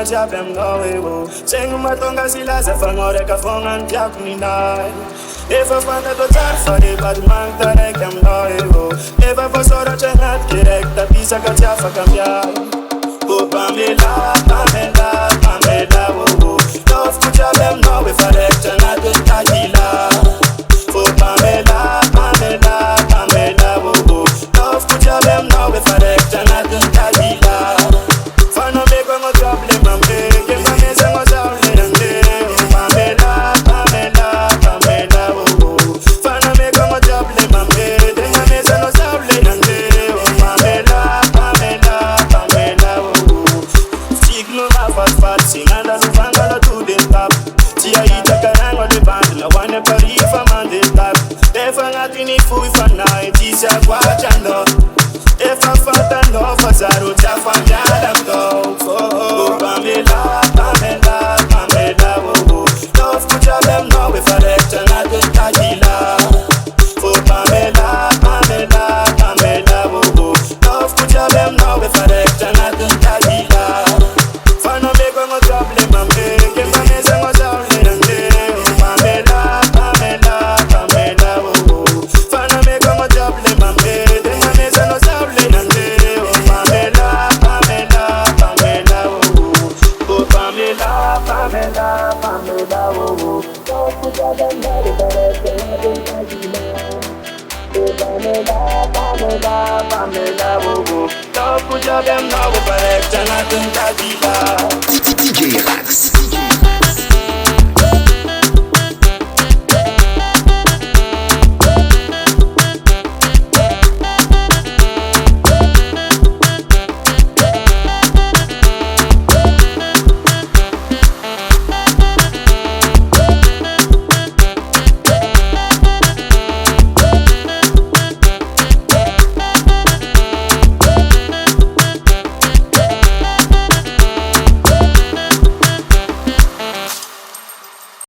Jabem no Sing matonga silaza fangore ka fongan tiak minai. Eva fanda do tarfa de badman tarekam no Eva vasora chenat kirek ta pisa ka tiafa kamyai. Oh Pamela, Pamela, Pamela oh Love ku jabem no we farek chanat tajila. Oh Pamela, Pamela, Pamela oh Love ku jabem no we farek chanat tajila. Fano me go trouble mambe, que mame se mo trouble nande. Pamela, Pamela, Pamela oh. Fano me go trouble mambe, que mame se mo trouble nande. Pamela, Pamela, Pamela oh. Signo ma fat singanda luvanga la to the top. Tia ita karango de band la wane pari fa mande tap. Efa ngatini fui fa night, isa kwa chando. If I fat and off a zaro chafa nyada go. Oh Pamela, Pamela, Pamela oh. Love to jabem no if I let na de tajila. Oh Pamela, Pamela, Pamela oh. Love to jabem no if I let na de tajila. Fano me go mo trouble mambe, que mame se mo trouble nande. Pamela, Pamela, Pamela oh. Fano me go mo trouble mambe, que mame se no trouble nande. Pamela, Pamela, Pamela oh. Pamela, Pamela, Pamela oh. Don't put your damn body Pamela, Pamela, Pamela oh. Don't put your damn body DJ Rax.